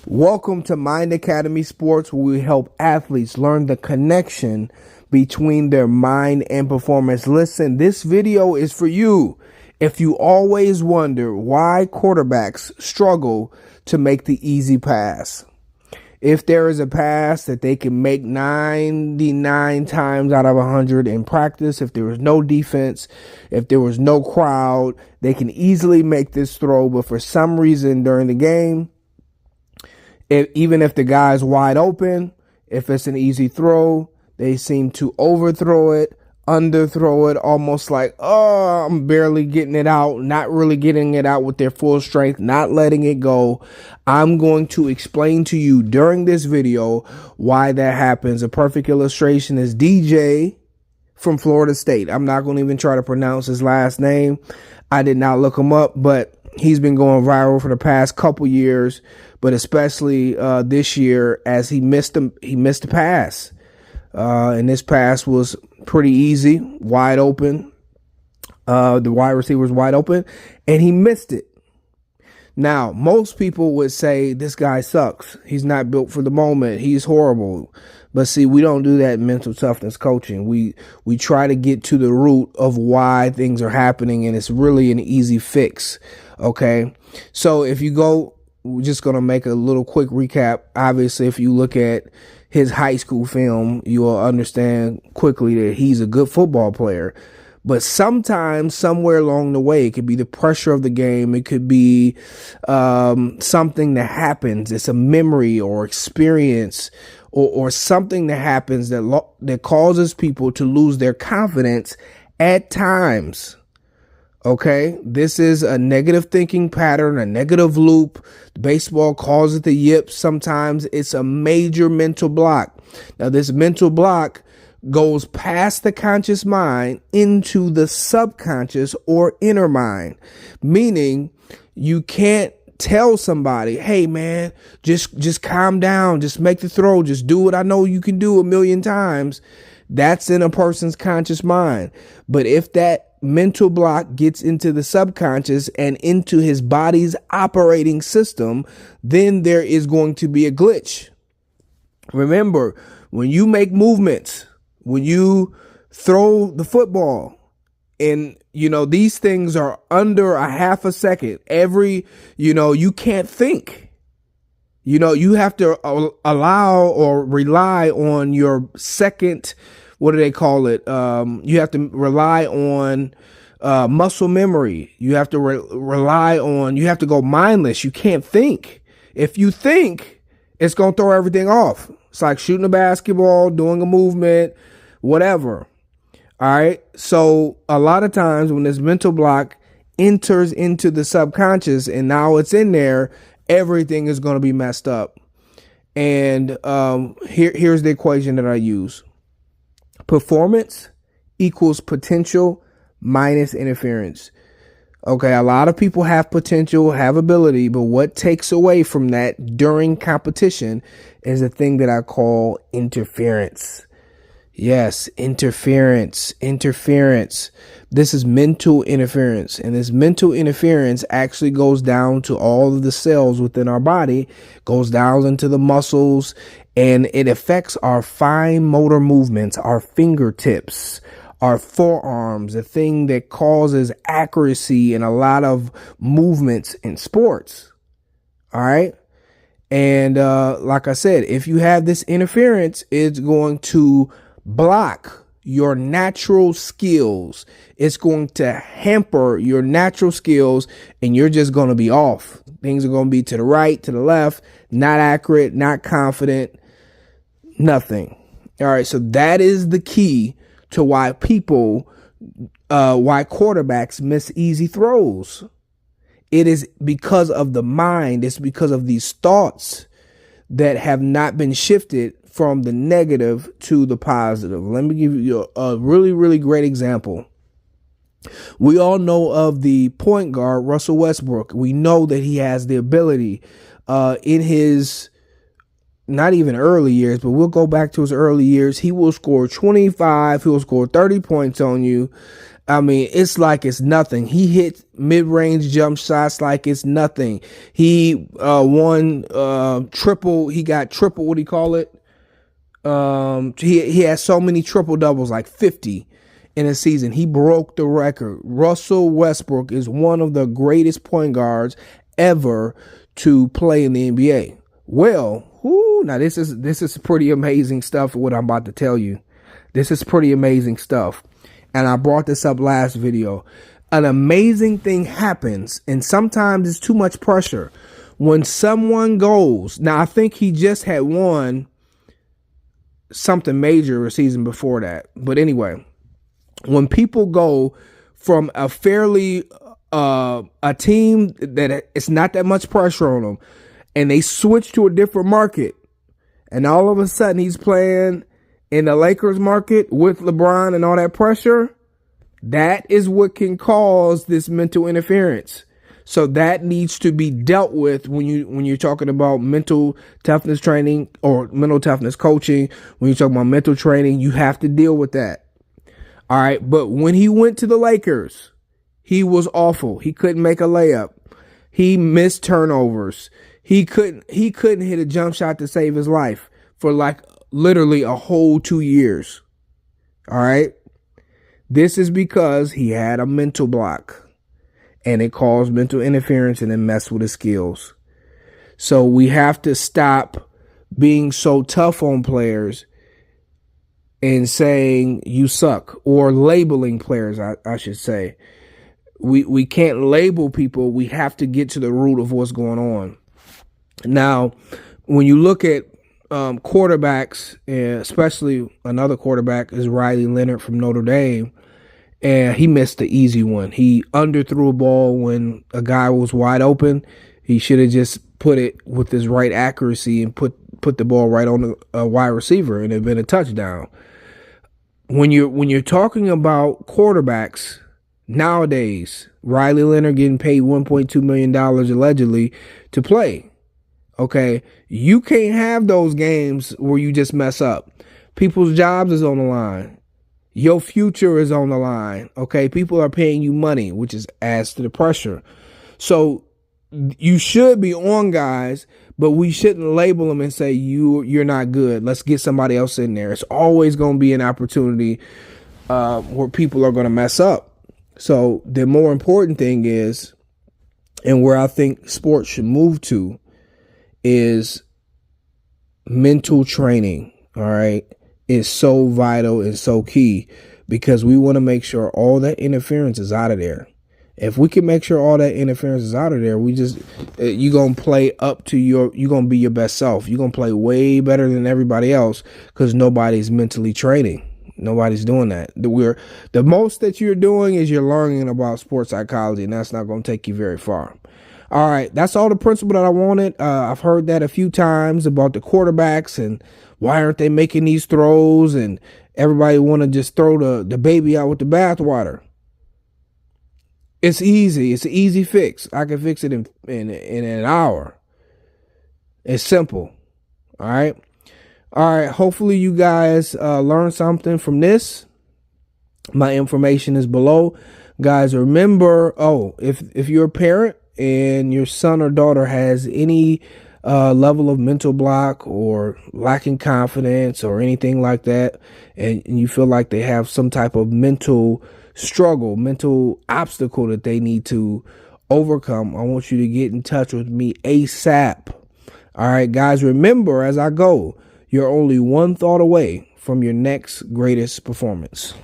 Welcome to Mind Academy Sports, where we help athletes learn the connection between their mind and performance. Listen, this video is for you. If you always wonder why quarterbacks struggle to make the easy pass, if there is a pass that they can make 99 times out of 100 in practice, if there was no defense, if there was no crowd, they can easily make this throw. But for some reason during the game, even if the guy's wide open, if it's an easy throw, they seem to overthrow it, underthrow it, almost like, oh, I'm barely getting it out, not really getting it out with their full strength, not letting it go. I'm going to explain to you during this video why that happens. A perfect illustration is DJ from Florida State. I'm not going to even try to pronounce his last name. I did not look him up, but he's been going viral for the past couple years, but especially this year as he missed a pass. And this pass was pretty easy, wide open. The wide receiver was wide open, and he missed it. Now, most people would say this guy sucks. He's not built for the moment. He's horrible. But see, we don't do that in mental toughness coaching. We try to get to the root of why things are happening, and it's really an easy fix. Okay, so if you go, we're just going to make a little quick recap. Obviously, if you look at his high school film, you will understand quickly that he's a good football player. But sometimes, somewhere along the way, it could be the pressure of the game. It could be something that happens. It's a memory or experience or something that happens that causes people to lose their confidence at times. Okay, this is a negative thinking pattern, a negative loop. Baseball calls it the yips. Sometimes it's a major mental block. Now, this mental block goes past the conscious mind into the subconscious or inner mind, meaning you can't tell somebody, hey man, just calm down, just make the throw, just do what I know you can do 1,000,000 times. That's in a person's conscious mind. But if that mental block gets into the subconscious and into his body's operating system, then there is going to be a glitch. Remember, when you make movements, when you throw the football, and these things are under a half a second, you can't think. You have to allow or rely on your second, what do they call it? You have to rely on muscle memory. You have to rely on, you have to go mindless. You can't think. If you think, it's going to throw everything off. It's like shooting a basketball, doing a movement, whatever. All right. So a lot of times when this mental block enters into the subconscious and now it's in there, everything is going to be messed up. And here's the equation that I use. Performance equals potential minus interference. Okay, a lot of people have potential, have ability, but what takes away from that during competition is a thing that I call interference. Yes, interference. This is mental interference. And this mental interference actually goes down to all of the cells within our body, goes down into the muscles, and it affects our fine motor movements, our fingertips, our forearms, a thing that causes accuracy in a lot of movements in sports. All right. And like I said, if you have this interference, it's going to block your natural skills. It's going to hamper your natural skills, and you're just going to be off. Things are going to be to the right, to the left, not accurate, not confident, nothing. All right. So that is the key to why quarterbacks miss easy throws. It is because of the mind. It's because of these thoughts that have not been shifted from the negative to the positive. Let me give you a really, really great example. We all know of the point guard, Russell Westbrook. We know that he has the ability in his, not even early years, but we'll go back to his early years. He will score 25, he will score 30 points on you. I mean, it's like it's nothing. He hit mid-range jump shots like it's nothing. He won triple. He got triple. What do you call it? He has so many triple doubles, like 50 in a season. He broke the record. Russell Westbrook is one of the greatest point guards ever to play in the NBA. Well, now this is pretty amazing stuff. What I'm about to tell you, this is pretty amazing stuff. And I brought this up last video. An amazing thing happens, and sometimes it's too much pressure. When someone goes, now I think he just had won something major a season before that. But anyway, when people go from a fairly, a team that it's not that much pressure on them, and they switch to a different market, and all of a sudden he's playing in the Lakers market with LeBron and all that pressure, that is what can cause this mental interference. So that needs to be dealt with when you're talking about mental toughness training or mental toughness coaching. When you're talking about mental training, you have to deal with that. All right. But when he went to the Lakers, he was awful. He couldn't make a layup. He missed turnovers. He couldn't hit a jump shot to save his life for like literally a whole 2 years. All right. This is because he had a mental block, and it caused mental interference and it messed with his skills. So we have to stop being so tough on players and saying you suck, or labeling players, I should say. We can't label people. We have to get to the root of what's going on. Now, when you look at quarterbacks, especially another quarterback is Riley Leonard from Notre Dame, and he missed the easy one. He underthrew a ball when a guy was wide open. He should have just put it with his right accuracy and put the ball right on a wide receiver, and it'd been a touchdown. When you're talking about quarterbacks nowadays, Riley Leonard getting paid $1.2 million allegedly to play. Okay, you can't have those games where you just mess up. People's jobs is on the line. Your future is on the line. Okay, people are paying you money, which adds to the pressure. So you should be on guys, but we shouldn't label them and say you're not good. Let's get somebody else in there. It's always going to be an opportunity where people are going to mess up. So the more important thing is, and where I think sports should move to, is mental training. All right, is so vital and so key, because we want to make sure all that interference is out of there. If we can make sure all that interference is out of there, you're going to play up to you're going to be your best self. You're going to play way better than everybody else, because nobody's mentally training. Nobody's doing that. The most that you're doing is you're learning about sports psychology, and that's not going to take you very far. All right, that's all the principle that I wanted. I've heard that a few times about the quarterbacks and why aren't they making these throws, and everybody want to just throw the baby out with the bathwater. It's easy. It's an easy fix. I can fix it in an hour. It's simple. All right. All right. Hopefully you guys learned something from this. My information is below. Guys, remember, if you're a parent and your son or daughter has any level of mental block or lacking confidence or anything like that, and you feel like they have some type of mental struggle, mental obstacle that they need to overcome, I want you to get in touch with me ASAP. All right, guys, remember, as I go, you're only one thought away from your next greatest performance.